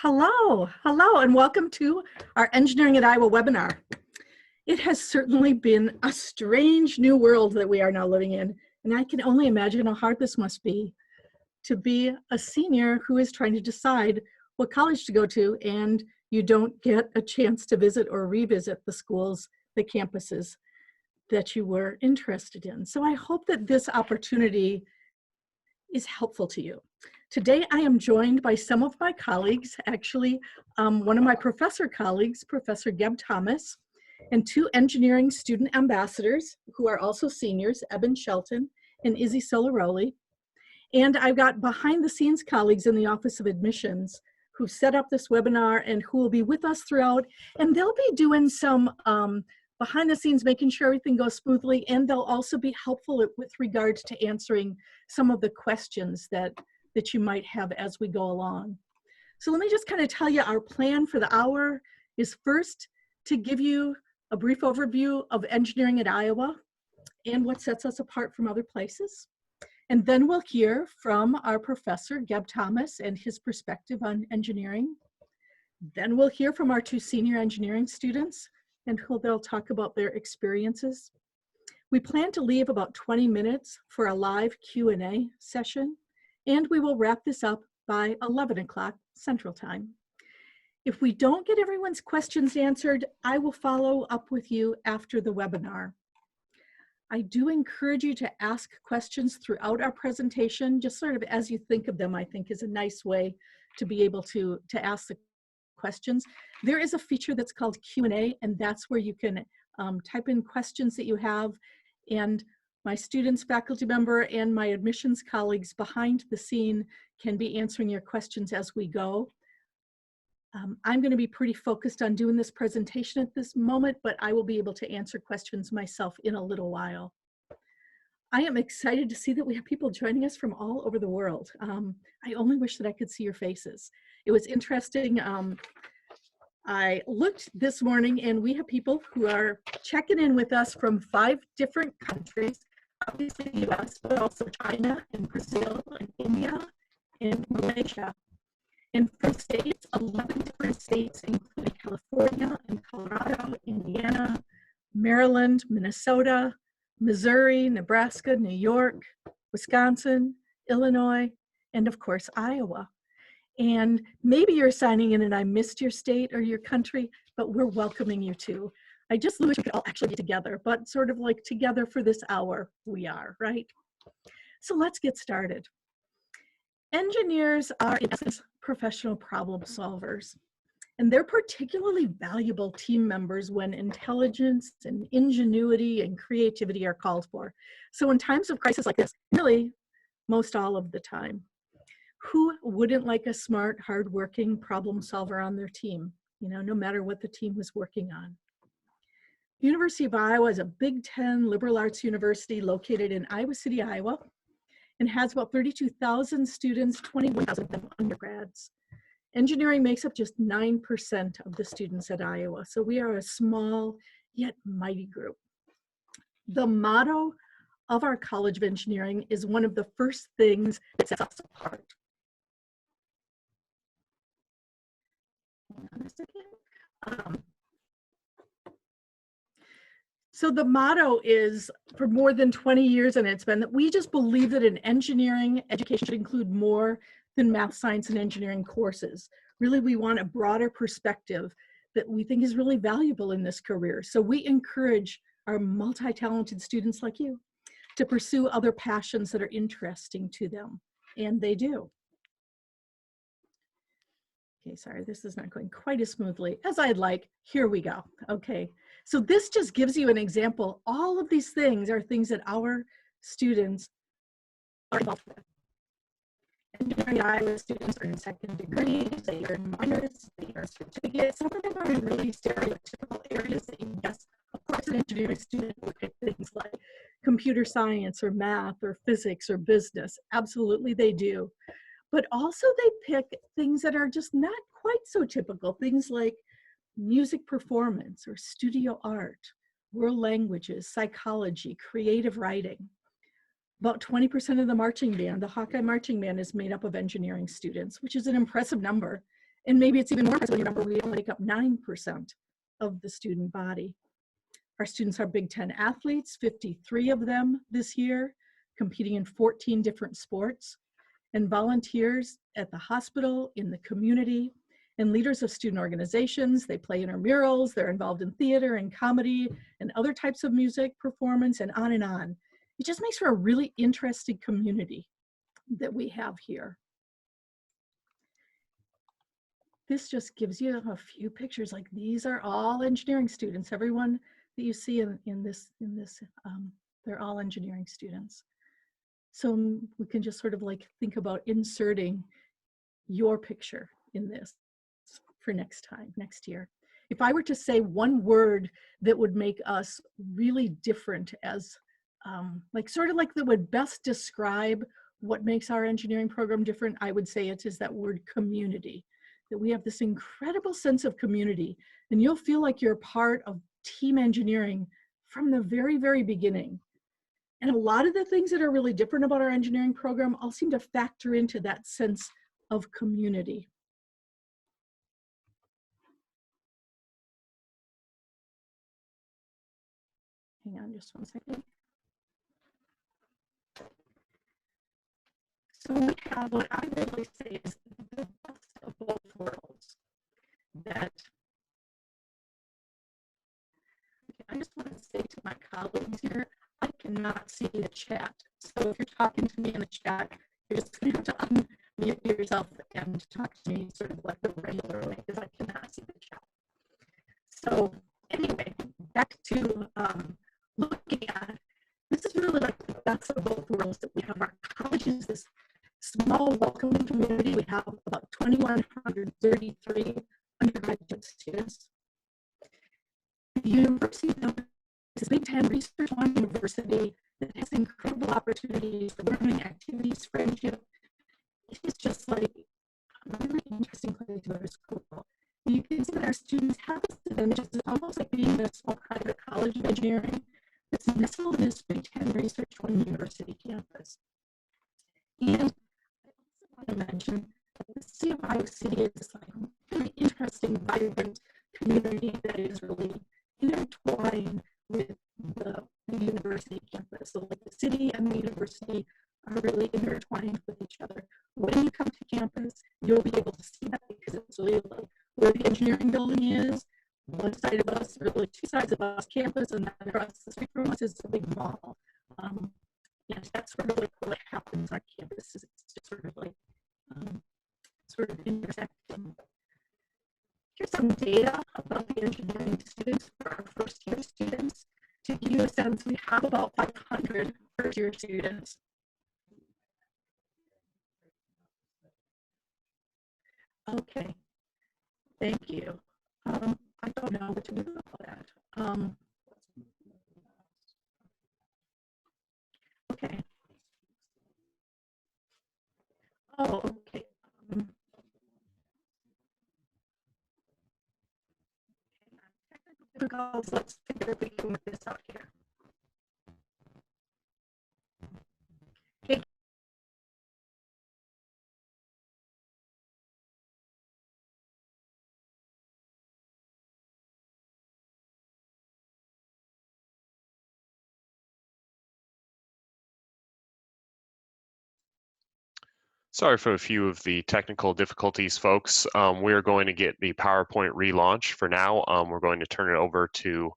Hello, and welcome to our Engineering at Iowa webinar. It has certainly been a strange new world that we are now living in, and I can only imagine how hard this must be to be a senior who is trying to decide what college to go to, and you don't get a chance to visit or revisit the schools, the campuses that you were interested in. So I hope that this opportunity is helpful to you. Today, I am joined by some of my colleagues, actually one of my professor colleagues, Professor Geb Thomas, and two engineering student ambassadors who are also seniors, Eben Shelton and Izzy Solaroli. And I've got behind the scenes colleagues in the Office of Admissions who set up this webinar and who will be with us throughout. And they'll be doing some behind the scenes, making sure everything goes smoothly. And they'll also be helpful with regards to answering some of the questions that you might have as we go along. So let me just kind of tell you our plan for the hour is first to give you a brief overview of engineering at Iowa and what sets us apart from other places. And then we'll hear from our professor, Geb Thomas, and his perspective on engineering. Then we'll hear from our two senior engineering students and they'll talk about their experiences. We plan to leave about 20 minutes for a live Q&A session, and we will wrap this up by 11 o'clock Central Time. If we don't get everyone's questions answered, I will follow up with you after the webinar. I do encourage you to ask questions throughout our presentation, just sort of as you think of them, I think is a nice way to be able to ask the questions. There is a feature that's called Q&A, and that's where you can type in questions that you have, and my students, faculty member, and my admissions colleagues behind the scene can be answering your questions as we go. I'm going to be pretty focused on doing this presentation at this moment, but I will be able to answer questions myself in a little while. I am excited to see that we have people joining us from all over the world. I only wish that I could see your faces. It was interesting. I looked this morning and we have people who are checking in with us from 5 different countries, obviously the US, but also China and Brazil and India and Malaysia. And from states, 11 different states, including California and Colorado, Indiana, Maryland, Minnesota, Missouri, Nebraska, New York, Wisconsin, Illinois, and of course, Iowa. And maybe you're signing in and I missed your state or your country, but we're welcoming you too. I just wish we could all actually be together, but sort of like together for this hour, we are, right? So let's get started. Engineers are, in essence, professional problem solvers. And they're particularly valuable team members when intelligence and ingenuity and creativity are called for. So in times of crisis like this, really most all of the time, who wouldn't like a smart, hardworking problem solver on their team, no matter what the team was working on? The University of Iowa is a Big Ten liberal arts university located in Iowa City, Iowa, and has about 32,000 students, 21,000 of them undergrads. Engineering makes up just 9% of the students at Iowa, so we are a small yet mighty group. The motto of our College of Engineering is one of the first things that sets us apart. So the motto is, for more than 20 years, and it's been that we just believe that an engineering education should include more than math, science, and engineering courses. Really, we want a broader perspective that we think is really valuable in this career. So we encourage our multi-talented students like you to pursue other passions that are interesting to them, and they do. Okay, sorry, this is not going quite as smoothly as I'd like. Here we go. Okay, so this just gives you an example. All of these things are things that our students are involved with. Engineering at Iowa students are in second degrees, they earn minors, they earn certificates. Some of them are in really stereotypical areas that you guess. Of course, an engineering student would pick things like computer science or math or physics or business. Absolutely, they do. But also they pick things that are just not quite so typical, things like music performance or studio art, world languages, psychology, creative writing. About 20% of the marching band, the Hawkeye Marching Band, is made up of engineering students, which is an impressive number. And maybe it's even more impressive when you remember we only make up 9% of the student body. Our students are Big Ten athletes, 53 of them this year, competing in 14 different sports, and volunteers at the hospital, in the community, and leaders of student organizations. They play intramurals, they're involved in theater and comedy and other types of music performance, and on and on. It just makes for a really interesting community that we have here. This just gives you a few pictures. Like, these are all engineering students. Everyone that you see in this, they're all engineering students. So we can just sort of like think about inserting your picture in this for next time, next year. If I were to say one word that would make us really different as, like sort of like that would best describe what makes our engineering program different, I would say it is that word community. That we have this incredible sense of community, and you'll feel like you're part of team engineering from the very, very beginning. And a lot of the things that are really different about our engineering program all seem to factor into that sense of community. Hang on just one second. So we have what I really say is the best of both worlds. That I just want to say to my colleagues here, I cannot see the chat. So if you're talking to me in the chat, you're just going to have to unmute yourself and talk to me sort of like the regular way, because I cannot see the chat. So anyway, back to looking at, this is really like the best of both worlds, that we have our colleges, this small welcoming community. We have about 2,133 undergraduate students. The university is a Big Ten Research One university that has incredible opportunities for learning, activities, friendship. It is just like a really interesting place to go to school. You can see that our students have this advantage. It's almost like being in a small private college of engineering that's nestled in this Big Ten Research One university campus. And I also want to mention that the city of Iowa City is this like really interesting, vibrant community that is really intertwined with the university campus. So like the city and the university are really intertwined with each other. When you come to campus, you'll be able to see that, because it's really like where the engineering building is. One side of us, or really two sides of us, campus, and then across the street from us is a big mall. And that's sort of like what happens on campus. Is it's just sort of like sort of intersecting. Here's some data about the engineering students for our first year students. To give you a sense, we have about 500 first year students. Okay, thank you. I don't know what to do about that. Okay. Oh, okay. Let's figure if we can work this out here. Okay. Sorry for a few of the technical difficulties, folks. We're going to get the PowerPoint relaunch for now. We're going to turn it over to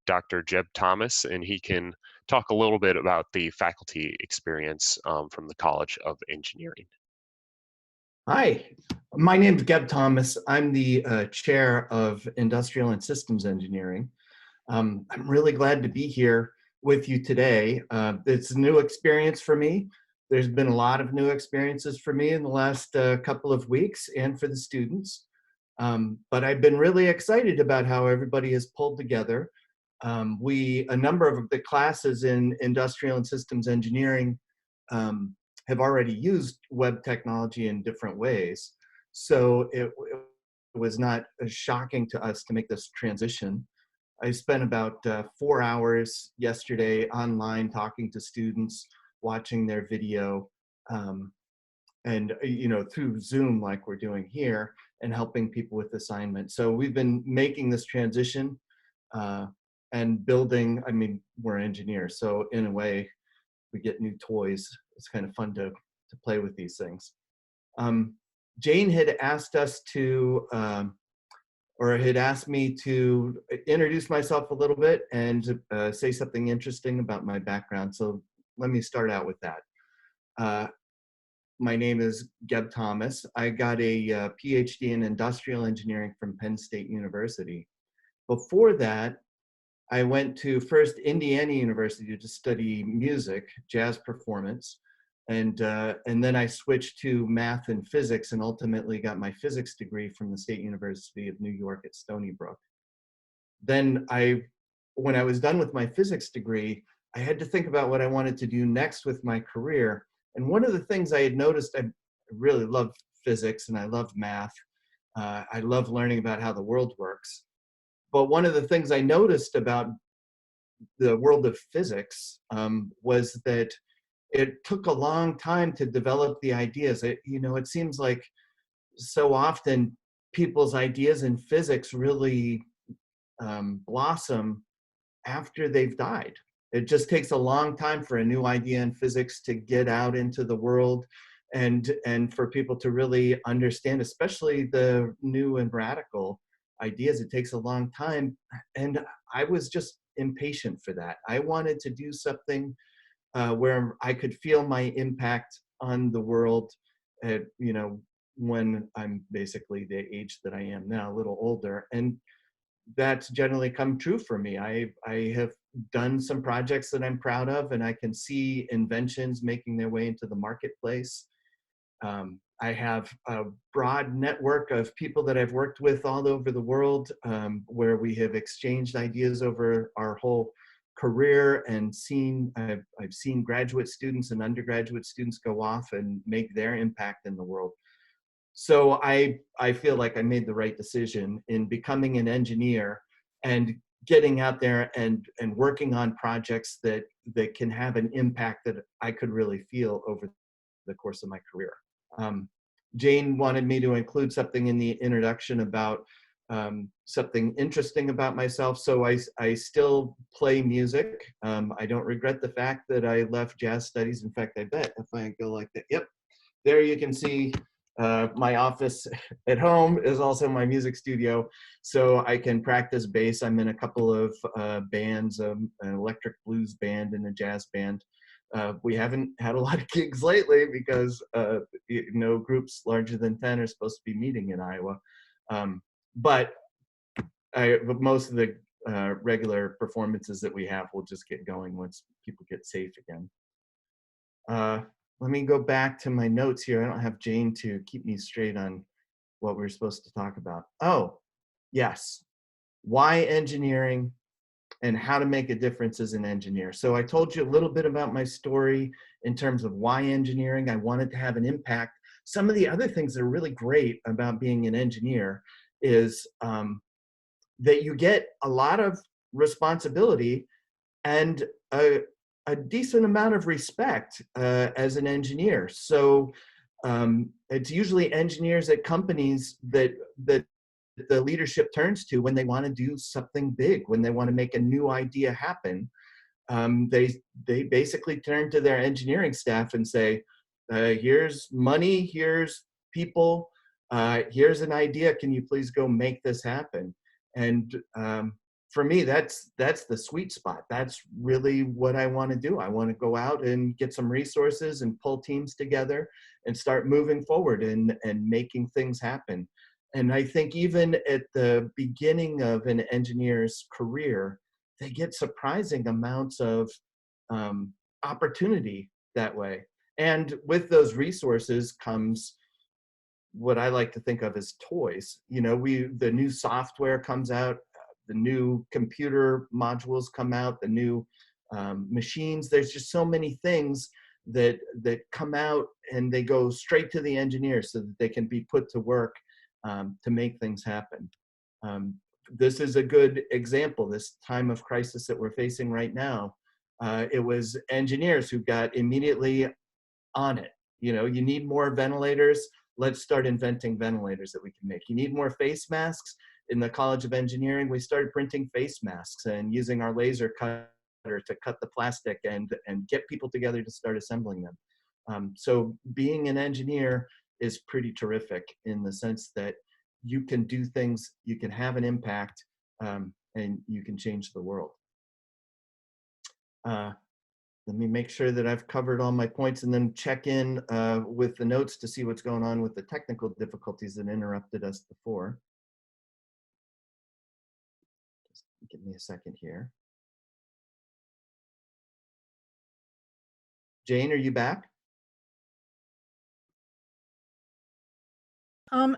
Dr. Jeb Thomas, and he can talk a little bit about the faculty experience from the College of Engineering. Hi, my name is Geb Thomas. I'm the chair of Industrial and Systems Engineering. I'm really glad to be here with you today. It's a new experience for me. There's been a lot of new experiences for me in the last couple of weeks, and for the students. But I've been really excited about how everybody has pulled together. A number of the classes in Industrial and Systems Engineering have already used web technology in different ways. So it was not shocking to us to make this transition. I spent about 4 hours yesterday online talking to students, watching their video. and through Zoom like we're doing here, and helping people with assignments. So we've been making this transition and building. I mean, we're engineers, so in a way, we get new toys. It's kind of fun to play with these things. Jane had asked us to, or had asked me to introduce myself a little bit and say something interesting about my background. So let me start out with that. My name is Geb Thomas. I got a PhD in industrial engineering from Penn State University. Before that, I went to first Indiana University to study music, jazz performance, and then I switched to math and physics, and ultimately got my physics degree from the State University of New York at Stony Brook. Then when I was done with my physics degree, I had to think about what I wanted to do next with my career. And one of the things I had noticed, I really love physics and I love math. I love learning about how the world works. But one of the things I noticed about the world of physics was that it took a long time to develop the ideas. It seems like so often people's ideas in physics really blossom after they've died. It just takes a long time for a new idea in physics to get out into the world, and for people to really understand, especially the new and radical ideas. It takes a long time, and I was just impatient for that. I wanted to do something where I could feel my impact on the world at, when I'm basically the age that I am now, a little older. And that's generally come true for me. I have done some projects that I'm proud of, and I can see inventions making their way into the marketplace. I have a broad network of people that I've worked with all over the world, where we have exchanged ideas over our whole career, and I've seen graduate students and undergraduate students go off and make their impact in the world. So I feel like I made the right decision in becoming an engineer and getting out there and working on projects that can have an impact that I could really feel over the course of my career. Jane wanted me to include something in the introduction about something interesting about myself. So I still play music. I don't regret the fact that I left jazz studies. In fact, I bet if I go like that, yep, there you can see my office at home is also my music studio, so I can practice bass. I'm in a couple of bands, an electric blues band and a jazz band. We haven't had a lot of gigs lately because groups larger than 10 are supposed to be meeting in Iowa. But most of the regular performances that we have will just get going once people get safe again. Let me go back to my notes here. I don't have Jane to keep me straight on what we're supposed to talk about. Oh, yes. Why engineering and how to make a difference as an engineer. So I told you a little bit about my story in terms of why engineering. I wanted to have an impact. Some of the other things that are really great about being an engineer is that you get a lot of responsibility and a decent amount of respect as an engineer. So it's usually engineers at companies that the leadership turns to when they want to do something big, when they want to make a new idea happen. They basically turn to their engineering staff and say, here's money, here's people, here's an idea, can you please go make this happen? And for me, that's the sweet spot. That's really what I want to do. I want to go out and get some resources and pull teams together and start moving forward and making things happen. And I think even at the beginning of an engineer's career, they get surprising amounts of opportunity that way. And with those resources comes what I like to think of as toys. The new software comes out, the new computer modules come out, the new machines. There's just so many things that come out, and they go straight to the engineers so that they can be put to work to make things happen. This is a good example, this time of crisis that we're facing right now. It was engineers who got immediately on it. You know, you need more ventilators. Let's start inventing ventilators that we can make. You need more face masks. In the College of Engineering, we started printing face masks and using our laser cutter to cut the plastic and get people together to start assembling them. So being an engineer is pretty terrific in the sense that you can do things, you can have an impact, and you can change the world. Let me make sure that I've covered all my points and then check in with the notes to see what's going on with the technical difficulties that interrupted us before. Just give me a second here. Jane, are you back?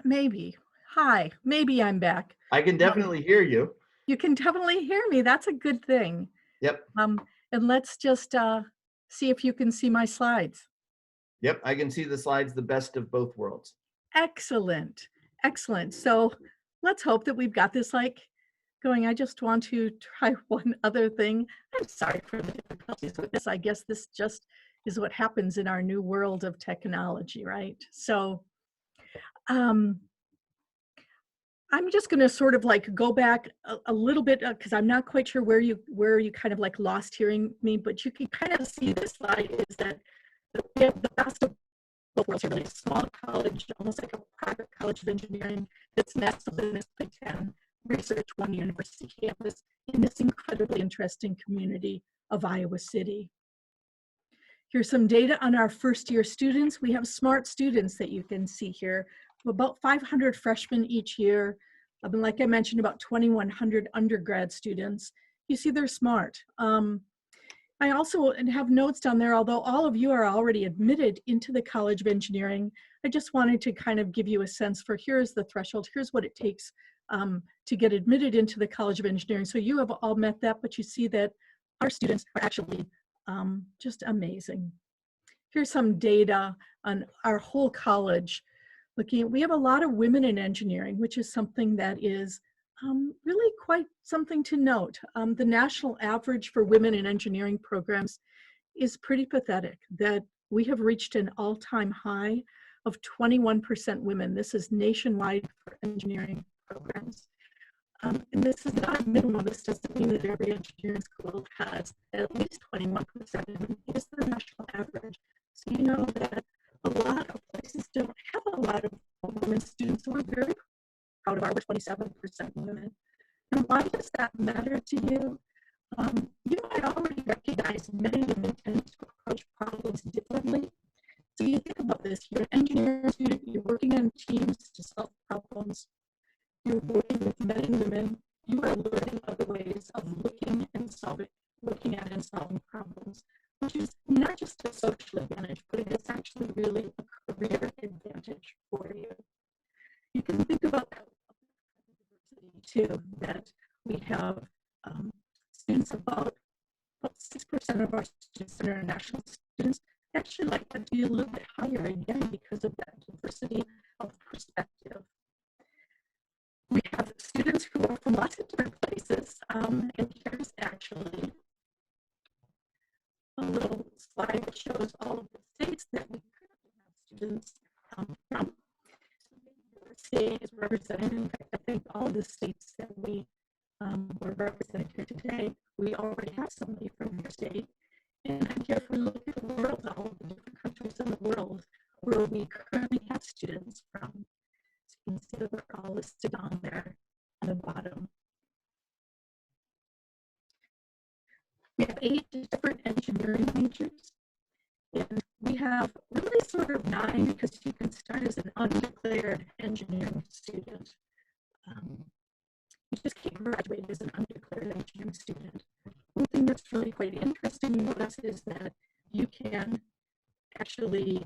Maybe. Hi, maybe I'm back. I can definitely hear you. You can definitely hear me. That's a good thing. Yep. And let's just see if you can see my slides. Yep, I can see the slides, the best of both worlds. Excellent. Excellent. So let's hope that we've got this like going. I just want to try one other thing. I'm sorry for the difficulties with this. I guess this just is what happens in our new world of technology, right? So I'm just going to sort of like go back a little bit because I'm not quite sure where you kind of like lost hearing me, but you can kind of see this slide is that we have the best of both worlds, really a small college, almost like a private college of engineering that's nestled in this Big Ten Research One University campus in this incredibly interesting community of Iowa City. Here's some data on our first year students. We have smart students that you can see here. About 500 freshmen each year. And like I mentioned, about 2,100 undergrad students. You see they're smart. I also have notes down there, although all of you are already admitted into the College of Engineering, I just wanted to kind of give you a sense for here's the threshold, here's what it takes to get admitted into the College of Engineering. So you have all met that, but you see that our students are actually just amazing. Here's some data on our whole college. We have a lot of women in engineering, which is something that is really quite something to note. The national average for women in engineering programs is pretty pathetic, that we have reached an all-time high of 21% women. This is nationwide for engineering programs. And this is not a minimum. This doesn't mean that every engineering school has at least 21% women. It's the national average. So you know that a lot of places don't have a lot of women students, so we're very proud of our 27% women. And why does that matter to you? You might already recognize many women tend to approach problems differently. So you think about this, you're an engineering student, you're working on teams to solve problems, you're working with men and women, you are learning other ways of looking at and solving problems, which is not just a social advantage, but it is actually really a career advantage for you. You can think about that too, that we have students about 6% of our students that are international students actually like that to be a little bit higher, again, because of that diversity of perspective. We have students who are from lots of different places, and here's actually a little slide that shows all of the states that we currently have students from. So the state is represented. In fact, I think all of the states that we were represented here today, we already have somebody from your state. And if we look at the world, all of the different countries in the world where we currently have students from, so you can see that we're all listed on there on the bottom. We have 8 different engineering majors, and we have really sort of 9 because you can start as an undeclared engineering student. You just can't graduate as an undeclared engineering student. One thing that's really quite interesting to notice is that you can actually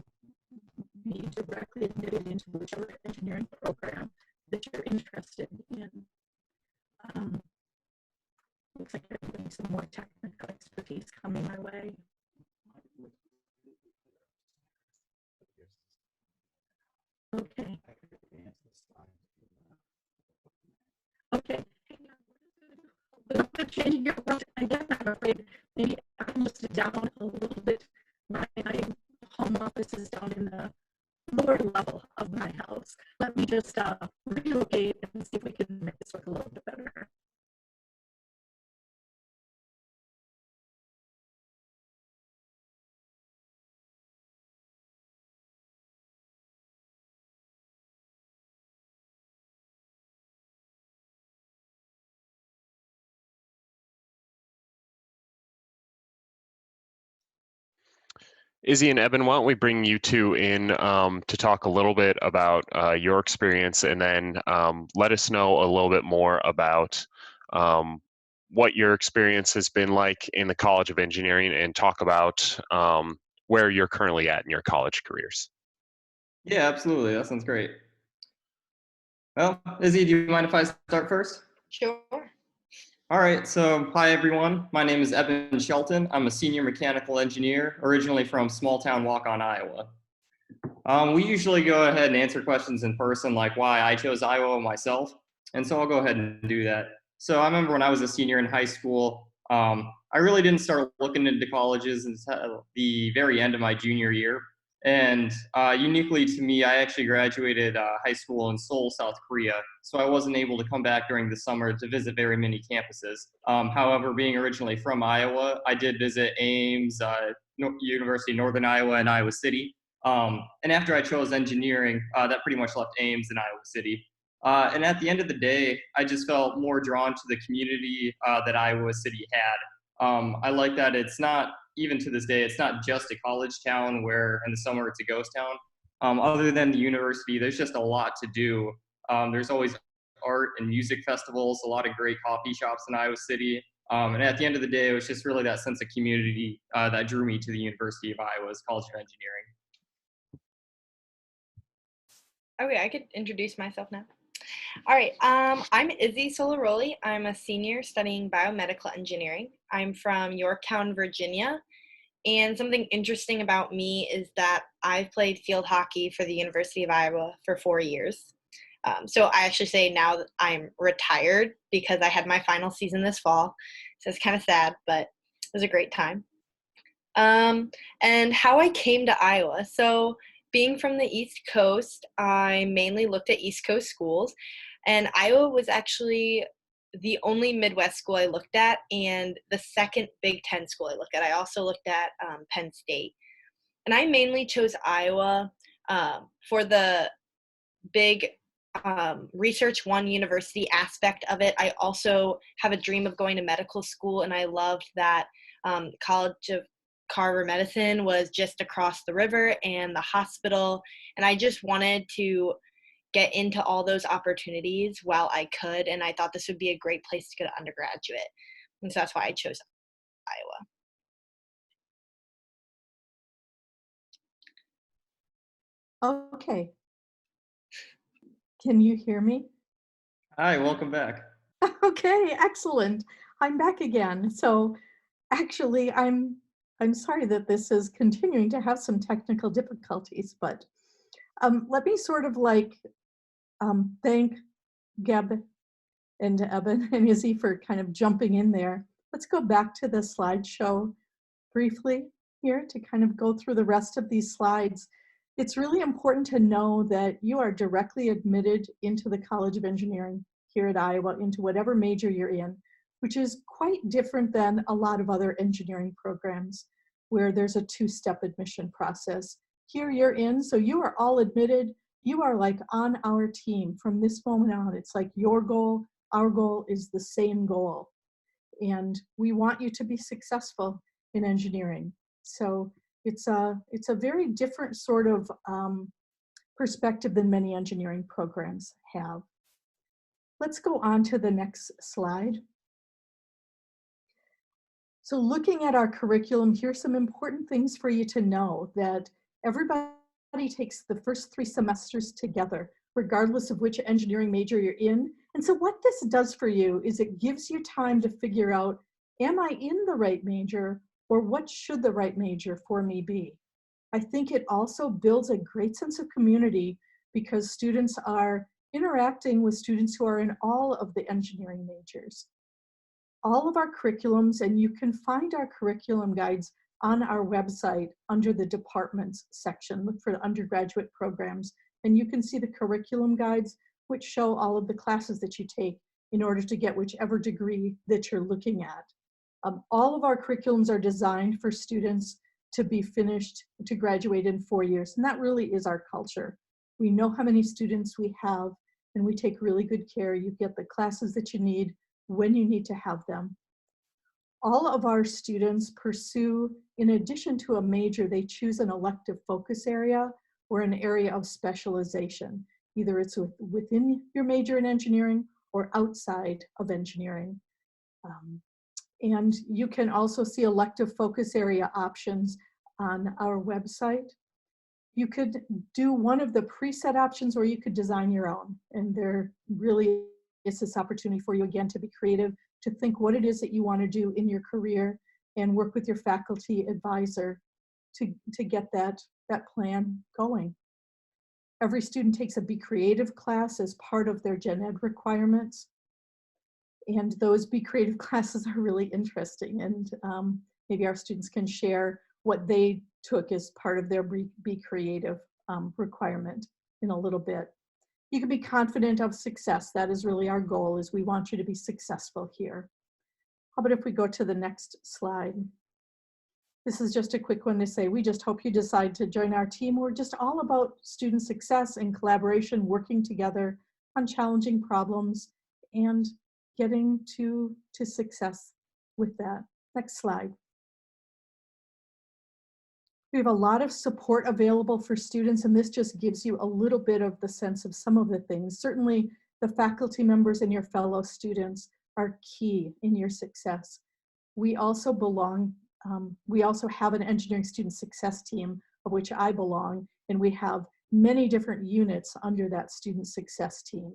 be directly admitted into whichever engineering program that you're interested in. Looks like there's going to be some more technical expertise coming my way. Okay. Okay. I'm changing your again. I'm afraid maybe I must have down a little bit my home home office is down in the lower level of my house. Let me just relocate and see if we can make this work a little bit better. Izzy and Eben, why don't we bring you two in to talk a little bit about your experience, and then let us know a little bit more about what your experience has been like in the College of Engineering, and talk about where you're currently at in your college careers. Yeah, absolutely. That sounds great. Well, Izzy, do you mind if I start first? Sure. All right, so hi everyone. My name is Eben Shelton. I'm a senior mechanical engineer, originally from small town Waukon, Iowa. We usually go ahead and answer questions in person, like why I chose Iowa myself, and so I'll go ahead and do that. So I remember when I was a senior in high school, I really didn't start looking into colleges until the very end of my junior year. And uniquely to me, I actually graduated high school in Seoul, South Korea, so I wasn't able to come back during the summer to visit very many campuses. However, being originally from Iowa, I did visit Ames, University of Northern Iowa, and Iowa City. And after I chose engineering, that pretty much left Ames and Iowa City. And at the end of the day, I just felt more drawn to the community that Iowa City had. I like that it's not, even to this day, it's not just a college town where in the summer it's a ghost town. Other than the university, there's just a lot to do. There's always art and music festivals, a lot of great coffee shops in Iowa City. And at the end of the day, it was just really that sense of community that drew me to the University of Iowa's College of Engineering. Okay, I could introduce myself now. All right, I'm Izzy Solaroli. I'm a senior studying biomedical engineering. I'm from Yorktown, Virginia. And something interesting about me is that I've played field hockey for the University of Iowa for 4 years. So I actually say now that I'm retired because I had my final season this fall. So it's kind of sad, but it was a great time. And how I came to Iowa. So being from the East Coast, I mainly looked at East Coast schools, and Iowa was actually the only Midwest school I looked at, and the second Big Ten school I looked at. I also looked at Penn State. And I mainly chose Iowa for the big Research One University aspect of it. I also have a dream of going to medical school, and I loved that College of Carver Medicine was just across the river, and the hospital, and I just wanted to get into all those opportunities while I could, and I thought this would be a great place to get an undergraduate, and so that's why I chose Iowa. Okay. Can you hear me? Hi, welcome back. Okay, excellent. I'm back again. So actually, I'm sorry that this is continuing to have some technical difficulties, but let me sort of like thank Geb and Eben and Izzy for kind of jumping in there. Let's go back to the slideshow briefly here to kind of go through the rest of these slides. It's really important to know that you are directly admitted into the College of Engineering here at Iowa, into whatever major you're in, which is quite different than a lot of other engineering programs where there's a two-step admission process. Here you're in, so you are all admitted. You are like on our team from this moment on. It's like your goal, our goal is the same goal. And we want you to be successful in engineering. So it's a very different sort of perspective than many engineering programs have. Let's go on to the next slide. So looking at our curriculum, here's some important things for you to know, that everybody takes the first 3 semesters together, regardless of which engineering major you're in. And so what this does for you is it gives you time to figure out, am I in the right major, or what should the right major for me be? I think it also builds a great sense of community because students are interacting with students who are in all of the engineering majors. All of our curriculums, and you can find our curriculum guides on our website under the departments section. Look for the undergraduate programs, and you can see the curriculum guides, which show all of the classes that you take in order to get whichever degree that you're looking at. All of our curriculums are designed for students to be finished, to graduate in 4 years, and that really is our culture. We know how many students we have, and we take really good care. You get the classes that you need when you need to have them. All of our students pursue, in addition to a major, they choose an elective focus area or an area of specialization. Either it's within your major in engineering or outside of engineering. And you can also see elective focus area options on our website. You could do one of the preset options, or you could design your own. And there really is this opportunity for you, again, to be creative, to think what it is that you want to do in your career, and work with your faculty advisor to get that plan going. Every student takes a Be Creative class as part of their gen ed requirements. And those Be Creative classes are really interesting. And maybe our students can share what they took as part of their Be Creative requirement in a little bit. You can be confident of success. That is really our goal, is we want you to be successful here. How about if we go to the next slide? This is just a quick one to say, we just hope you decide to join our team. We're just all about student success and collaboration, working together on challenging problems and getting to success with that. Next slide. We have a lot of support available for students, and this just gives you a little bit of the sense of some of the things. Certainly, the faculty members and your fellow students are key in your success. We also have an engineering student success team, of which I belong, and we have many different units under that student success team.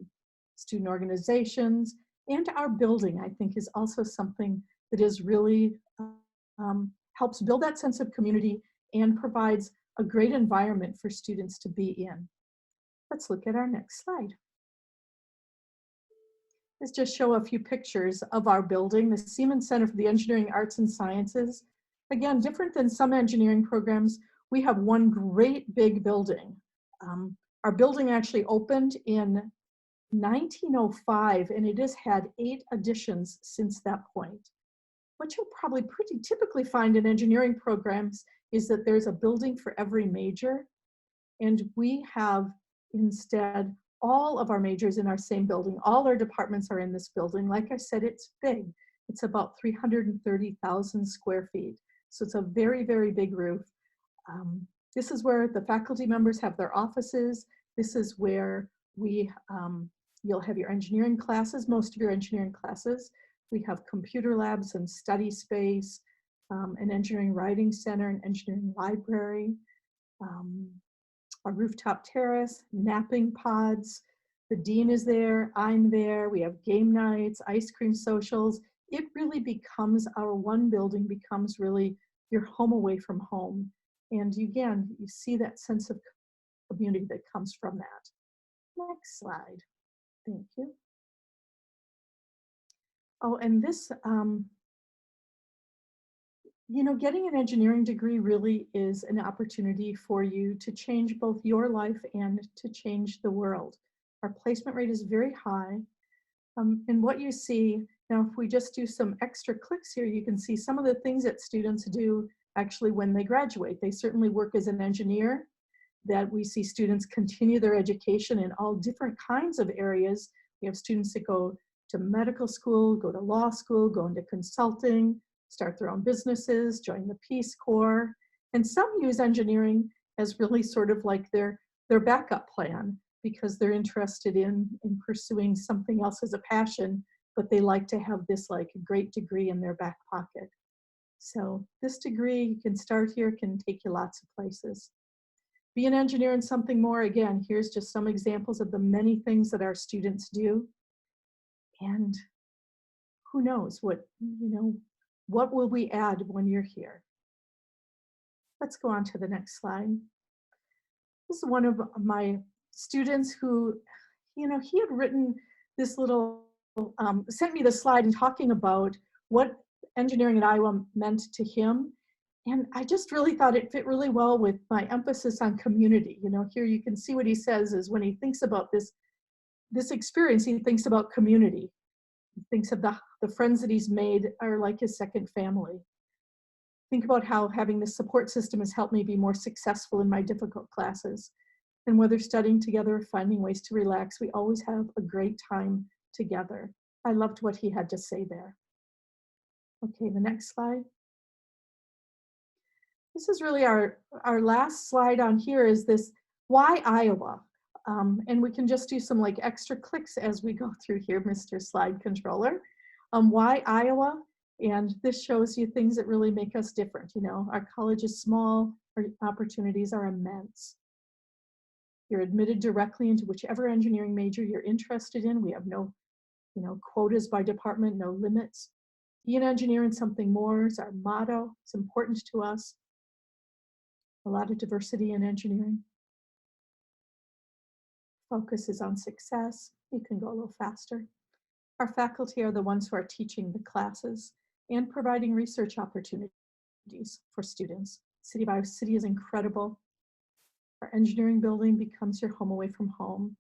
Student organizations, and our building, I think, is also something that is really helps build that sense of community and provides a great environment for students to be in. Let's look at our next slide. Let's just show a few pictures of our building, the Siemens Center for the Engineering Arts and Sciences. Again, different than some engineering programs, we have one great big building. Our building actually opened in 1905, and it has had 8 additions since that point. What you'll probably pretty typically find in engineering programs is that there's a building for every major, and we have instead all of our majors in our same building. All our departments are in this building. Like I said, it's big. It's about 330,000 square feet. So it's a very, very big roof. This is where the faculty members have their offices. This is where you'll have your engineering classes, most of your engineering classes. We have computer labs and study space, an engineering writing center, an engineering library, a rooftop terrace, napping pods. The dean is there, I'm there. We have game nights, ice cream socials. It really becomes, our one building becomes really your home away from home. And again, you see that sense of community that comes from that. Next slide. Thank you. Oh, and this, you know, getting an engineering degree really is an opportunity for you to change both your life and to change the world. Our placement rate is very high. And what you see, now if we just do some extra clicks here, you can see some of the things that students do actually when they graduate. They certainly work as an engineer, that we see students continue their education in all different kinds of areas. We have students that go to medical school, go to law school, go into consulting, start their own businesses, join the Peace Corps. And some use engineering as really sort of like their backup plan, because they're interested in pursuing something else as a passion, but they like to have this like great degree in their back pocket. So this degree, you can start here, can take you lots of places. Be an engineer in something more. Again, here's just some examples of the many things that our students do. And who knows what, you know, what will we add when you're here? Let's go on to the next slide. This is one of my students who, you know, he had written this little, sent me the slide and talking about what engineering at Iowa meant to him. And I just really thought it fit really well with my emphasis on community. You know, here you can see what he says is when he thinks about this experience, he thinks about community. He thinks of the friends that he's made are like his second family. Think about how having this support system has helped me be more successful in my difficult classes. And whether studying together or finding ways to relax, we always have a great time together. I loved what he had to say there. Okay, the next slide. This is really our last slide on here is this, why Iowa? And we can just do some like extra clicks as we go through here, Mr. Slide Controller. Why Iowa? And this shows you things that really make us different. You know, our college is small, our opportunities are immense. You're admitted directly into whichever engineering major you're interested in. We have no, you know, quotas by department, no limits. Be an engineer and something more is our motto. It's important to us. A lot of diversity in engineering. Focus is on success. You can go a little faster. Our faculty are the ones who are teaching the classes and providing research opportunities for students. City of Iowa City is incredible. Our engineering building becomes your home away from home.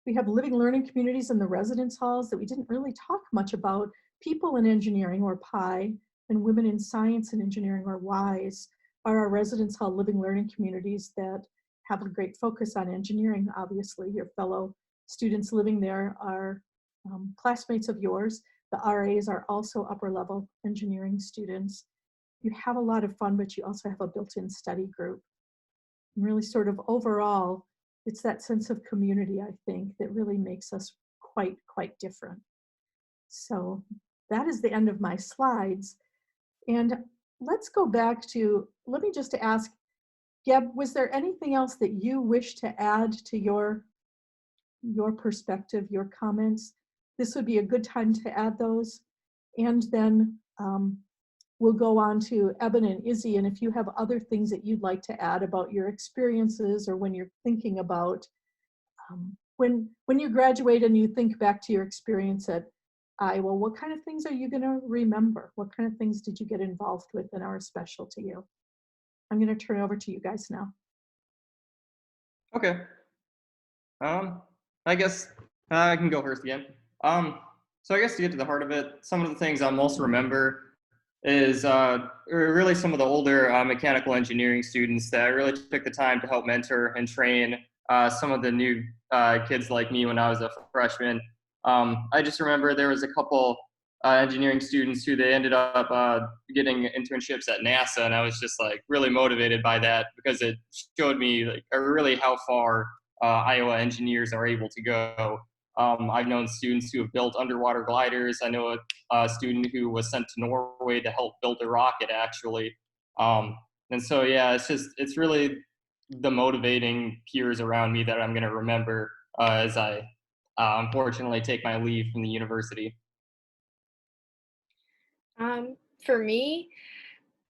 We have living learning communities in the residence halls that we didn't really talk much about. People in engineering, or PI, and women in science and engineering, or WISE, are our residence hall living learning communities that have a great focus on engineering. Obviously, your fellow students living there are classmates of yours. The RAs are also upper level engineering students. You have a lot of fun, but you also have a built-in study group. And really sort of overall, it's that sense of community, I think, that really makes us quite different. So that is the end of my slides. And let's go back to, let me just ask, Geb, was there anything else that you wish to add to your perspective, your comments? This would be a good time to add those. And then we'll go on to Eben and Izzy, and if you have other things that you'd like to add about your experiences, or when you're thinking about when you graduate and you think back to your experience at Iowa, what kind of things are you going to remember? What kind of things did you get involved with and are special to you? I'm going to turn it over to you guys now. Okay. I guess I can go first again. So I guess to get to the heart of it, some of the things I most remember is really some of the older mechanical engineering students that really took the time to help mentor and train some of the new kids like me when I was a freshman. I just remember there was a couple engineering students who they ended up getting internships at NASA, and I was just like really motivated by that because it showed me like really how far Iowa engineers are able to go. I've known students who have built underwater gliders. I know a student who was sent to Norway to help build a rocket, actually. And so, yeah, it's really the motivating peers around me that I'm going to remember as I unfortunately take my leave from the university. For me,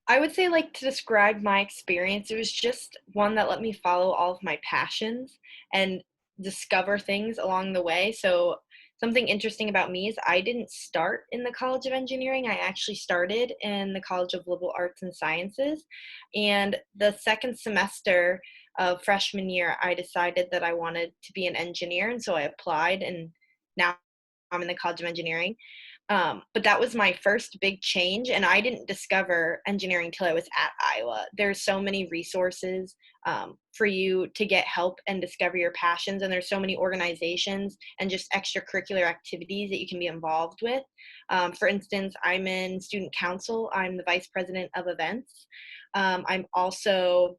I would say, like, to describe my experience, it was just one that let me follow all of my passions and discover things along the way. So something interesting about me is I didn't start in the College of Engineering. I actually started in the College of Liberal Arts and Sciences. And the second semester of freshman year, I decided that I wanted to be an engineer. And so I applied, and now I'm in the College of Engineering. But that was my first big change, and I didn't discover engineering till I was at Iowa. There's so many resources for you to get help and discover your passions, and there's so many organizations and just extracurricular activities that you can be involved with. For instance, I'm in student council. I'm the vice president of events. I'm also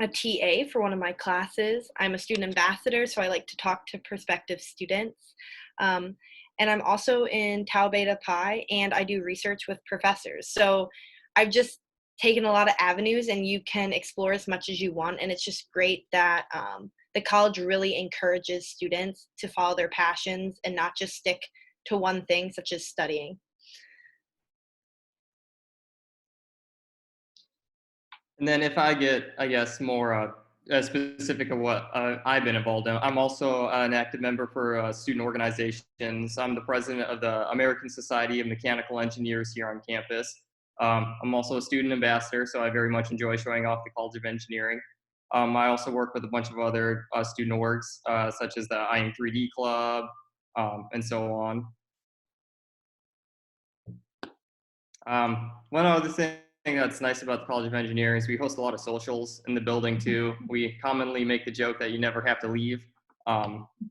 a TA for one of my classes. I'm a student ambassador, so I like to talk to prospective students. And I'm also in Tau Beta Pi, and I do research with professors. So I've just taken a lot of avenues, and you can explore as much as you want. And it's just great that the college really encourages students to follow their passions and not just stick to one thing, such as studying. And then if I get, I guess, more specific of what I've been involved in, I'm also an active member for student organizations. I'm the president of the American Society of Mechanical Engineers here on campus. I'm also a student ambassador, so I very much enjoy showing off the College of Engineering. I also work with a bunch of other student orgs, such as the I Am 3D Club, and so on. One other thing that's nice about the College of Engineering is we host a lot of socials in the building too. We commonly make the joke that you never have to leave.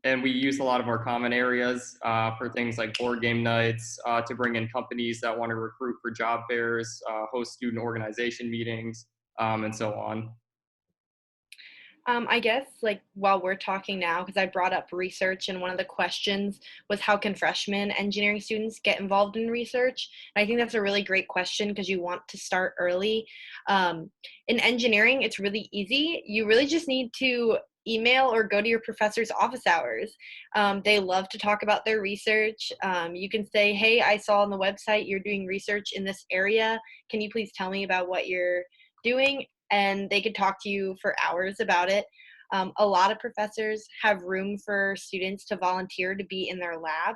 And we use a lot of our common areas for things like board game nights, to bring in companies that want to recruit for job fairs, host student organization meetings, and so on. I guess like while we're talking now, because I brought up research and one of the questions was how can freshman engineering students get involved in research? And I think that's a really great question because you want to start early. In engineering, it's really easy. You really just need to email or go to your professor's office hours. They love to talk about their research. You can say, hey, I saw on the website you're doing research in this area. Can you please tell me about what you're doing? And they could talk to you for hours about it. A lot of professors have room for students to volunteer to be in their lab.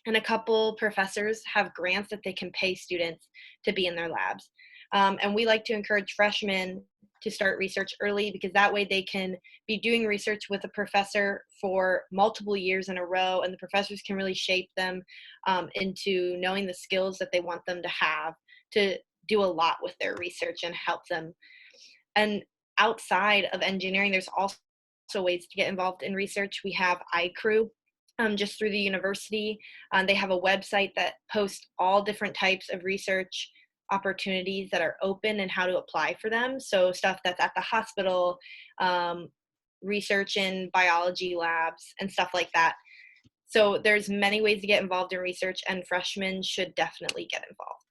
And a couple professors have grants that they can pay students to be in their labs. And we like to encourage freshmen to start research early because that way they can be doing research with a professor for multiple years in a row, and the professors can really shape them into knowing the skills that they want them to have to do a lot with their research and help them. And outside of engineering, there's also ways to get involved in research. We have iCrew, just through the university. They have a website that posts all different types of research opportunities that are open and how to apply for them. So stuff that's at the hospital, research in biology labs and stuff like that. So there's many ways to get involved in research, and freshmen should definitely get involved.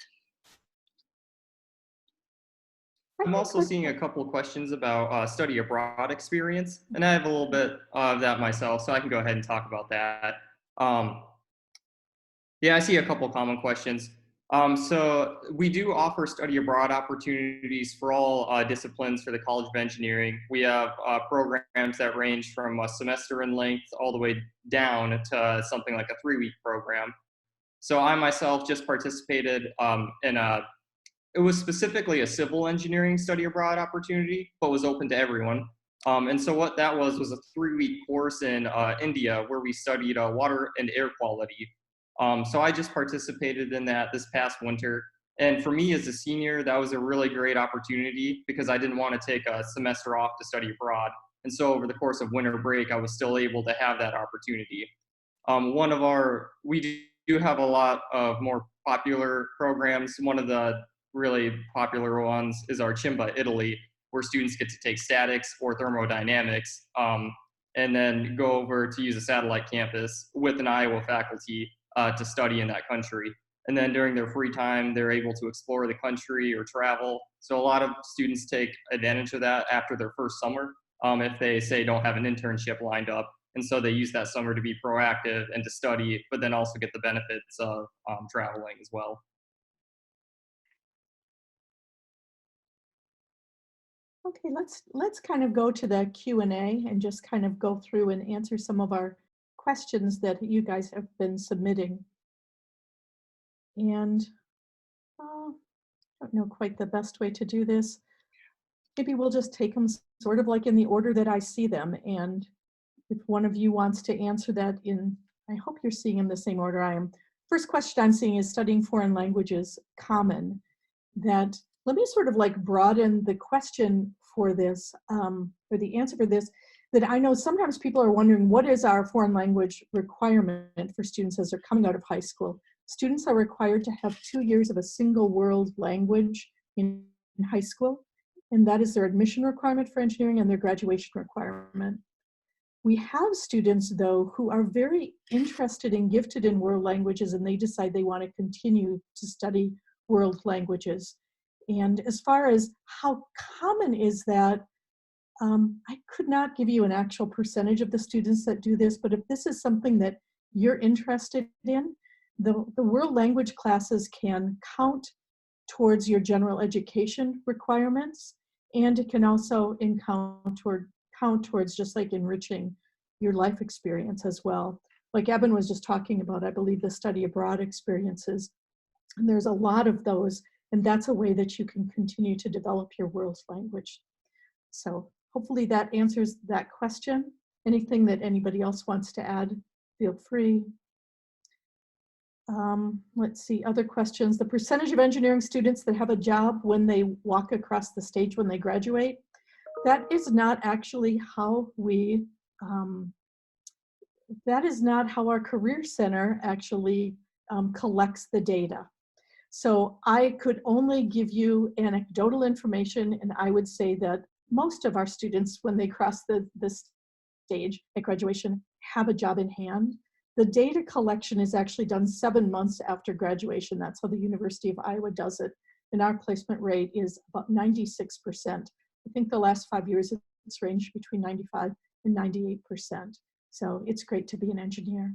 I'm also seeing a couple of questions about study abroad experience, and I have a little bit of that myself, so I can go ahead and talk about that. Yeah, I see a couple of common questions. So we do offer study abroad opportunities for all disciplines for the College of Engineering. We have programs that range from a semester in length all the way down to something like a 3-week program. So I myself just participated in it was specifically a civil engineering study abroad opportunity, but was open to everyone. And so what that was a 3-week course in India where we studied water and air quality. So I just participated in that this past winter. And for me as a senior, that was a really great opportunity because I didn't want to take a semester off to study abroad. And so over the course of winter break, I was still able to have that opportunity. We do have a lot of more popular programs. One of the really popular ones is our Chimba Italy, where students get to take statics or thermodynamics, and then go over to use a satellite campus with an Iowa faculty to study in that country. And then during their free time, they're able to explore the country or travel. So a lot of students take advantage of that after their first summer, if they say don't have an internship lined up. And so they use that summer to be proactive and to study, but then also get the benefits of traveling as well. Okay, let's kind of go to the Q&A and just kind of go through and answer some of our questions that you guys have been submitting. And I don't know quite the best way to do this. Maybe we'll just take them sort of like in the order that I see them. And if one of you wants to answer that I hope you're seeing in the same order I am. First question I'm seeing is studying foreign languages common. Let me sort of like broaden the question for this, or the answer for this, that I know sometimes people are wondering, what is our foreign language requirement for students as they're coming out of high school? Students are required to have 2 years of a single world language in high school, and that is their admission requirement for engineering and their graduation requirement. We have students, though, who are very interested and gifted in world languages, and they decide they want to continue to study world languages. And as far as how common is that, I could not give you an actual percentage of the students that do this, but if this is something that you're interested in, the world language classes can count towards your general education requirements, and it can also count towards just like enriching your life experience as well. Like Eben was just talking about, I believe, the study abroad experiences. And there's a lot of those And that's a way that you can continue to develop your world's language. So hopefully that answers that question. Anything that anybody else wants to add, feel free. Let's see, other questions. The percentage of engineering students that have a job when they walk across the stage when they graduate, that is not actually how we, that is not how our Career Center actually collects the data. So I could only give you anecdotal information, and I would say that most of our students, when they cross the stage at graduation, have a job in hand. The data collection is actually done 7 months after graduation. That's how the University of Iowa does it. And our placement rate is about 96%. I think the last 5 years it's ranged between 95 and 98%. So it's great to be an engineer.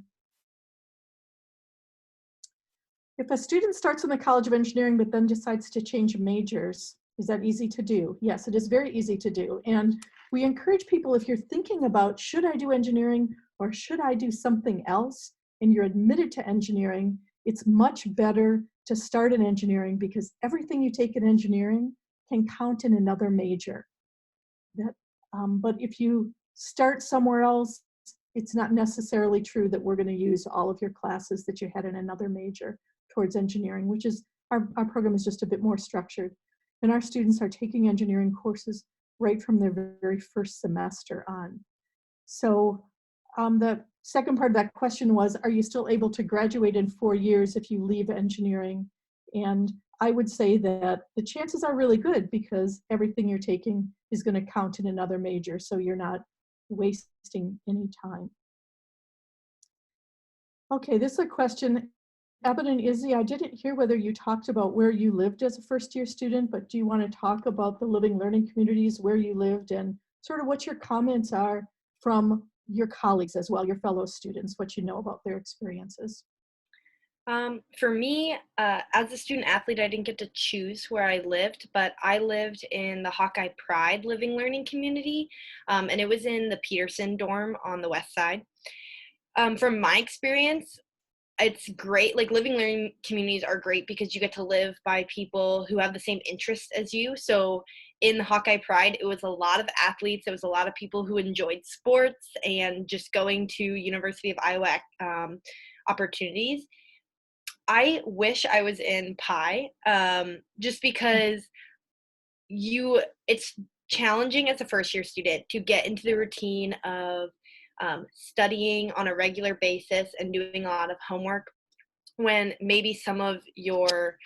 If a student starts in the College of Engineering but then decides to change majors, is that easy to do? Yes, it is very easy to do. And we encourage people, if you're thinking about, should I do engineering or should I do something else, and you're admitted to engineering, it's much better to start in engineering because everything you take in engineering can count in another major. But if you start somewhere else, it's not necessarily true that we're going to use all of your classes that you had in another major towards engineering, which is, our program is just a bit more structured. And our students are taking engineering courses right from their very first semester on. So the second part of that question was, are you still able to graduate in 4 years if you leave engineering? And I would say that the chances are really good because everything you're taking is going to count in another major, so you're not wasting any time. Okay, this is a question. Eben and Izzy, I didn't hear whether you talked about where you lived as a first-year student, but do you want to talk about the living learning communities, where you lived, and sort of what your comments are from your colleagues as well, your fellow students, what you know about their experiences? For me, as a student athlete, I didn't get to choose where I lived, but I lived in the Hawkeye Pride Living Learning Community, and it was in the Peterson dorm on the west side. From my experience, it's great. Like, living learning communities are great because you get to live by people who have the same interests as you. So in Hawkeye Pride, it was a lot of athletes. It was a lot of people who enjoyed sports and just going to University of Iowa opportunities. I wish I was in Pi, just because it's challenging as a first year student to get into the routine of studying on a regular basis and doing a lot of homework when maybe some of your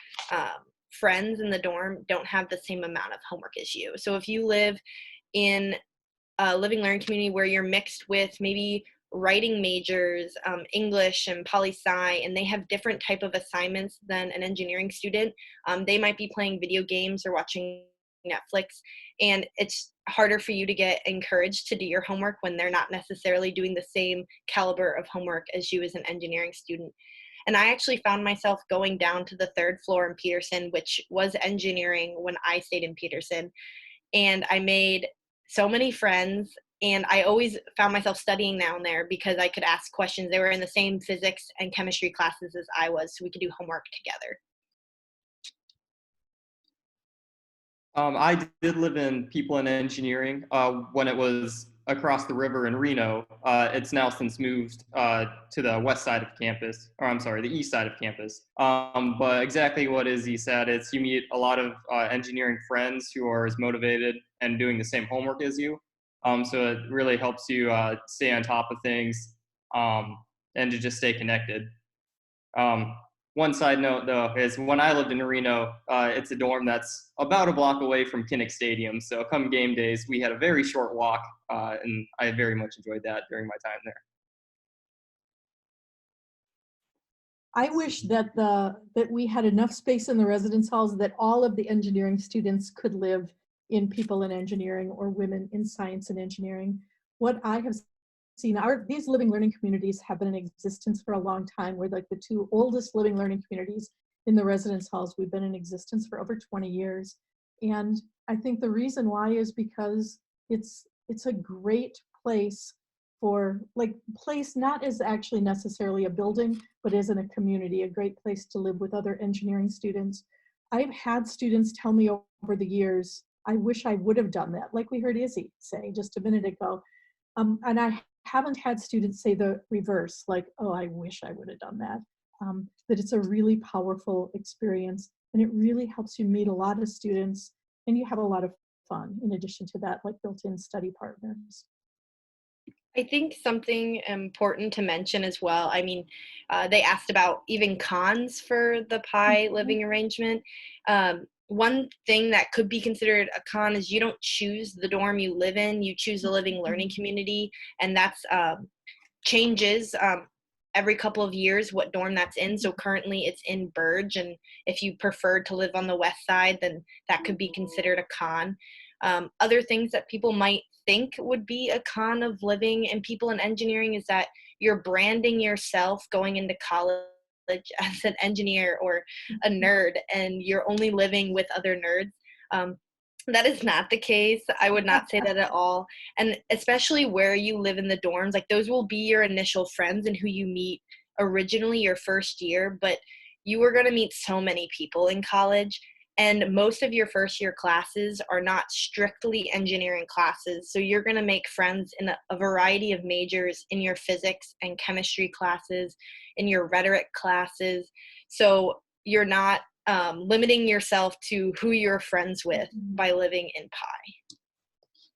friends in the dorm don't have the same amount of homework as you. So if you live in a living learning community where you're mixed with maybe writing majors, English and poli-sci, and they have different type of assignments than an engineering student, they might be playing video games or watching Netflix, and it's harder for you to get encouraged to do your homework when they're not necessarily doing the same caliber of homework as you as an engineering student. And I actually found myself going down to the 3rd floor in Peterson, which was engineering when I stayed in Peterson. And I made so many friends, and I always found myself studying down there because I could ask questions. They were in the same physics and chemistry classes as I was, so we could do homework together. I did live in people in engineering when it was across the river in Reno. It's now since moved to the west side of campus, or I'm sorry, the east side of campus. But exactly what Izzy said, it's you meet a lot of engineering friends who are as motivated and doing the same homework as you. So it really helps you stay on top of things and to just stay connected. One side note, though, is when I lived in Reno, it's a dorm that's about a block away from Kinnick Stadium. So come game days, we had a very short walk, and I very much enjoyed that during my time there. I wish that that we had enough space in the residence halls that all of the engineering students could live in people in engineering or women in science and engineering. What I have seen, these living learning communities have been in existence for a long time. We're like the 2 oldest living learning communities in the residence halls. We've been in existence for over 20 years. And I think the reason why is because it's a great place for, like, place not as actually necessarily a building, but as in a community, a great place to live with other engineering students. I've had students tell me over the years, I wish I would have done that, like we heard Izzy say just a minute ago. And I haven't had students say the reverse, like, oh, I wish I would have done that. That it's a really powerful experience, and it really helps you meet a lot of students, and you have a lot of fun in addition to that, like built-in study partners. I think something important to mention as well. I mean, they asked about even cons for the pi living arrangement. One thing that could be considered a con is you don't choose the dorm you live in, you choose a living learning community, and that's changes every couple of years what dorm that's in. So currently it's in Burge, and if you preferred to live on the west side, then that could be considered a con. Other things that people might think would be a con of living in people in engineering is that you're branding yourself going into college as an engineer or a nerd, and you're only living with other nerds. That is not the case. I would not say that at all. And especially where you live in the dorms, like those will be your initial friends and who you meet originally your first year, but you are going to meet so many people in college. And most of your first year classes are not strictly engineering classes. So you're going to make friends in a variety of majors in your physics and chemistry classes, in your rhetoric classes. So you're not limiting yourself to who you're friends with by living in Pi.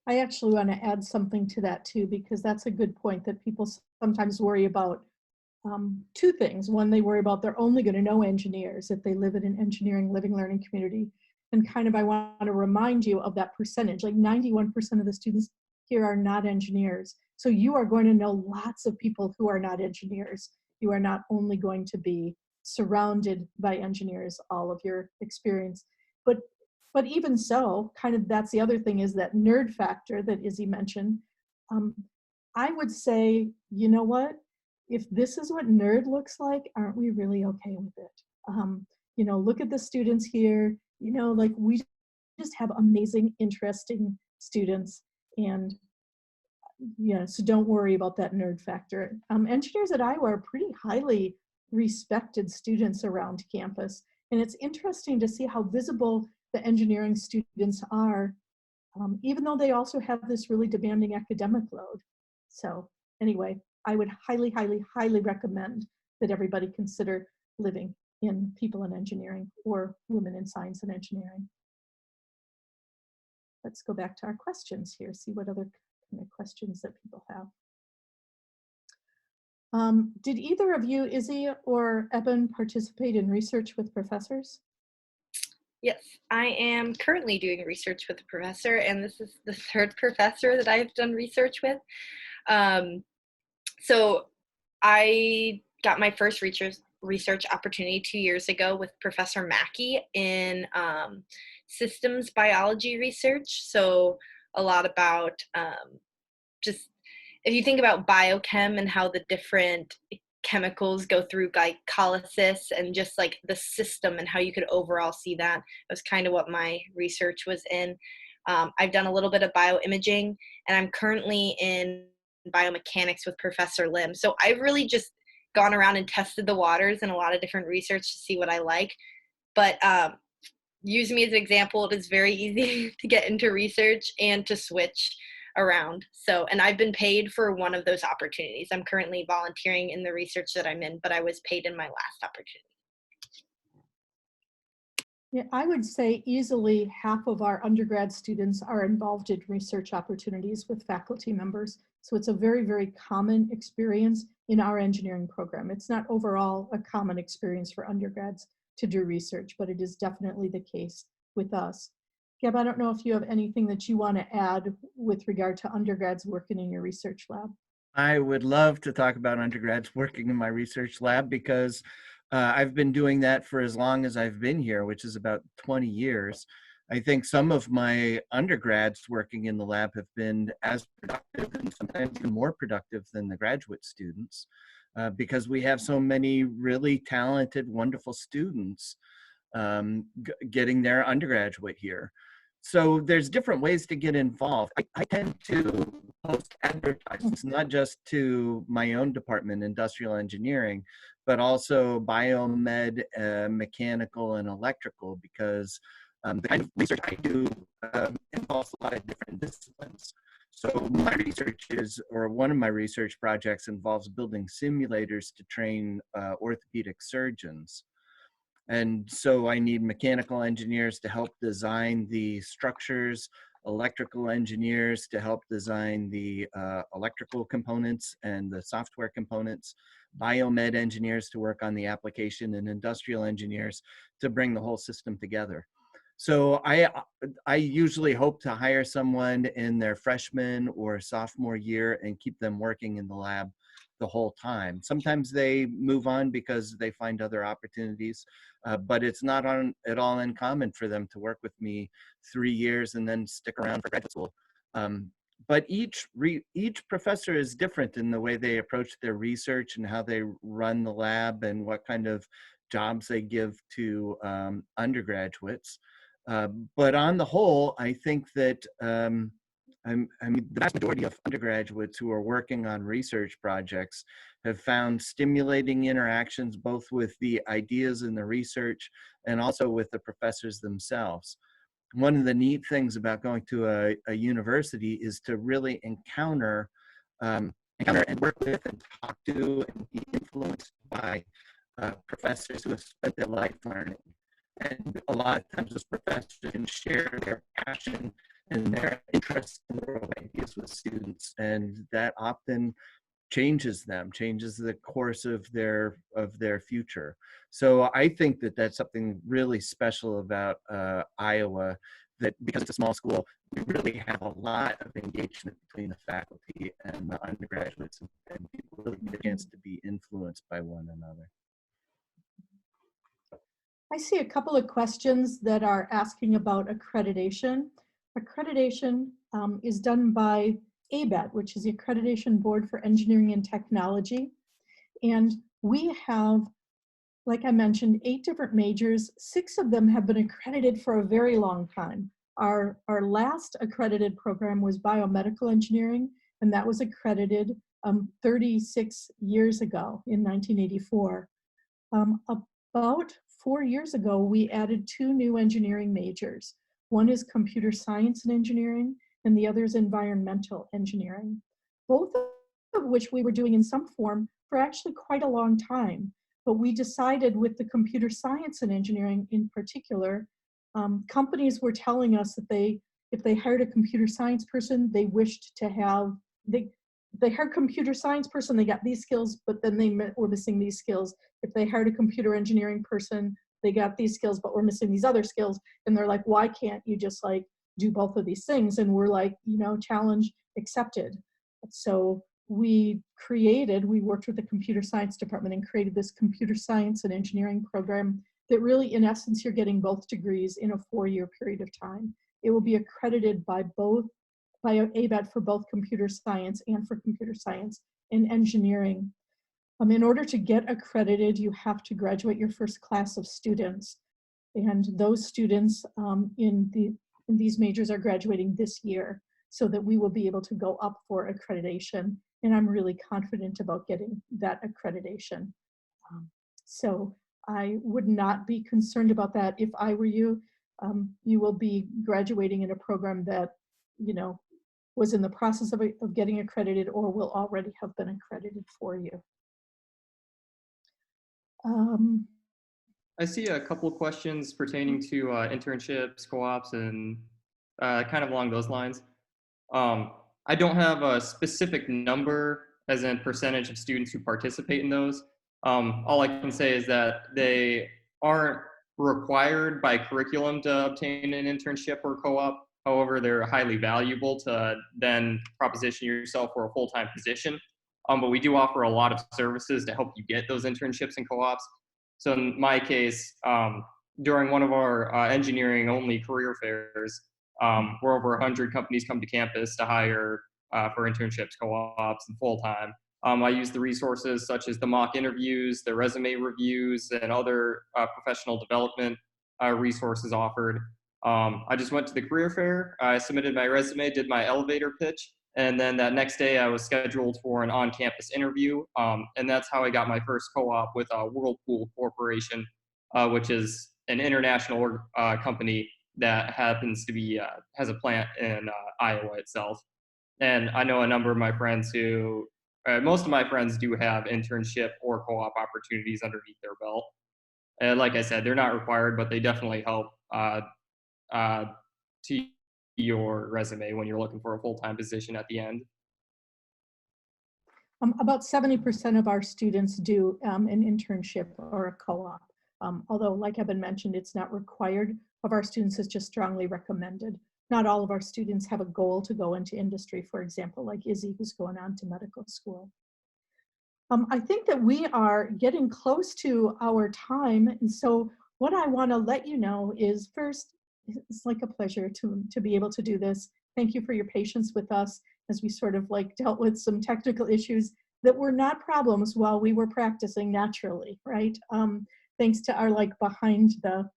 I actually want to add something to that too, because that's a good point that people sometimes worry about. Two things. One, they worry about they're only going to know engineers if they live in an engineering living learning community. And kind of, I want to remind you of that percentage, like 91% of the students here are not engineers. So you are going to know lots of people who are not engineers. You are not only going to be surrounded by engineers all of your experience. But even so, kind of that's the other thing, is that nerd factor that Izzy mentioned. I would say, you know what? If this is what nerd looks like, aren't we really okay with it? You know, look at the students here. You know, like we just have amazing, interesting students, and yeah, so don't worry about that nerd factor. Engineers at Iowa are pretty highly respected students around campus, and it's interesting to see how visible the engineering students are, even though they also have this really demanding academic load. So anyway, I would highly, highly, highly recommend that everybody consider living in people in engineering or women in science and engineering. Let's go back to our questions here, see what other kind of questions that people have. Did either of you, Izzy or Eben, participate in research with professors? Yes, I am currently doing research with a professor, and this is the third professor that I've done research with. So I got my first research opportunity 2 years ago with Professor Mackey in systems biology research. So a lot about just, if you think about biochem and how the different chemicals go through glycolysis and just like the system and how you could overall see that, was kind of what my research was in. I've done a little bit of bioimaging, and I'm currently in biomechanics with Professor Lim. So I've really just gone around and tested the waters in a lot of different research to see what I like. But use me as an example, it is very easy to get into research and to switch around. So, and I've been paid for one of those opportunities. I'm currently volunteering in the research that I'm in, but I was paid in my last opportunity. Yeah, I would say easily half of our undergrad students are involved in research opportunities with faculty members. So it's a very, very common experience in our engineering program. It's not overall a common experience for undergrads to do research, but it is definitely the case with us. Gab, I don't know if you have anything that you want to add with regard to undergrads working in your research lab. I would love to talk about undergrads working in my research lab, because I've been doing that for as long as I've been here, which is about 20 years. I think some of my undergrads working in the lab have been as productive and sometimes even more productive than the graduate students, because we have so many really talented, wonderful students getting their undergraduate here. So there's different ways to get involved. I tend to post advertisements, not just to my own department, industrial engineering, but also biomed, mechanical, and electrical, because the kind of research I do involves a lot of different disciplines. So my research is, or one of my research projects involves building simulators to train orthopedic surgeons. And so I need mechanical engineers to help design the structures, electrical engineers to help design the electrical components and the software components, biomed engineers to work on the application, and industrial engineers to bring the whole system together. So I usually hope to hire someone in their freshman or sophomore year and keep them working in the lab the whole time. Sometimes they move on because they find other opportunities, but it's not at all uncommon for them to work with me 3 years and then stick around for graduate school. But each professor is different in the way they approach their research and how they run the lab and what kind of jobs they give to undergraduates. But on the whole, I think that I mean, the vast majority of undergraduates who are working on research projects have found stimulating interactions both with the ideas in the research and also with the professors themselves. One of the neat things about going to a university is to really encounter and work with and talk to and be influenced by professors who have spent their life learning. And a lot of times those professors can share their passion and their interest in the world ideas with students, and that often changes them, changes the course of their future. So I think that that's something really special about Iowa, that because it's a small school, we really have a lot of engagement between the faculty and the undergraduates, and people really get a chance to be influenced by one another. I see a couple of questions that are asking about accreditation. Accreditation is done by ABET, which is the Accreditation Board for Engineering and Technology. And we have, like I mentioned, 8 different majors. 6 of them have been accredited for a very long time. Our last accredited program was biomedical engineering, and that was accredited 36 years ago in 1984. About 4 years ago, we added 2 new engineering majors. One is computer science and engineering, and the other is environmental engineering. Both of which we were doing in some form for actually quite a long time. But we decided with the computer science and engineering in particular, companies were telling us that if they hired a computer science person, they wished to have, they hired a computer science person, they got these skills, but then they were missing these skills. If they hired a computer engineering person, they got these skills, but we're missing these other skills. And they're like, why can't you just like do both of these things? And we're like, you know, challenge accepted. So we worked with the computer science department and created this computer science and engineering program that really, in essence, you're getting both degrees in a 4-year period of time. It will be accredited by ABET for both computer science and for computer science and engineering. In order to get accredited, you have to graduate your first class of students. And those students in these majors are graduating this year, so that we will be able to go up for accreditation. And I'm really confident about getting that accreditation. So I would not be concerned about that. If I were you, you will be graduating in a program that, you know, was in the process of getting accredited or will already have been accredited for you. I see a couple of questions pertaining to internships, co-ops, and kind of along those lines. I don't have a specific number as in percentage of students who participate in those. All I can say is that they aren't required by curriculum to obtain an internship or co-op. However, they're highly valuable to then proposition yourself for a full-time position. But we do offer a lot of services to help you get those internships and co-ops. So in my case, during one of our engineering-only career fairs, where over 100 companies come to campus to hire for internships, co-ops, and full-time. I use the resources such as the mock interviews, the resume reviews, and other professional development resources offered. I just went to the career fair, I submitted my resume, did my elevator pitch, And then that next day, I was scheduled for an on-campus interview, and that's how I got my first co-op with Whirlpool Corporation, which is an international company that happens to be has a plant in Iowa itself. And I know a number of my friends who, most of my friends do have internship or co-op opportunities underneath their belt. And like I said, they're not required, but they definitely help to your resume when you're looking for a full-time position at the end. About 70% of our students do an internship or a co-op. Although, like Evan mentioned, it's not required of our students, it's just strongly recommended. Not all of our students have a goal to go into industry, for example, like Izzy, who's going on to medical school. I think that we are getting close to our time. And so what I want to let you know is, first, it's like a pleasure to be able to do this. Thank you for your patience with us as we sort of like dealt with some technical issues that were not problems while we were practicing naturally, right? Thanks to our like behind the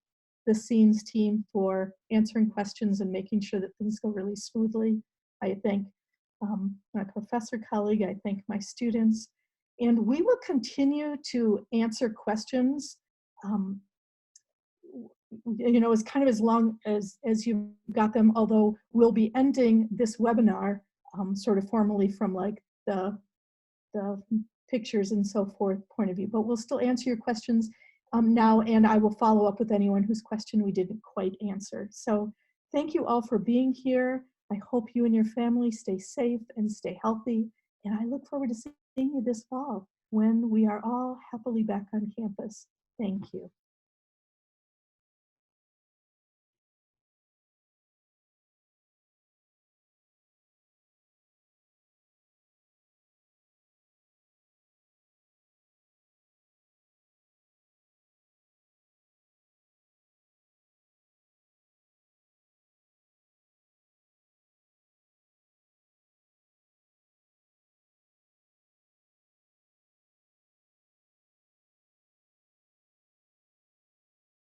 scenes team for answering questions and making sure that things go really smoothly. I thank my professor colleague, I thank my students, and we will continue to answer questions you know, as kind of as long as you got them, although we'll be ending this webinar sort of formally from like the pictures and so forth point of view, but we'll still answer your questions now, and I will follow up with anyone whose question we didn't quite answer. So thank you all for being here. I hope you and your family stay safe and stay healthy, and I look forward to seeing you this fall when we are all happily back on campus. Thank you.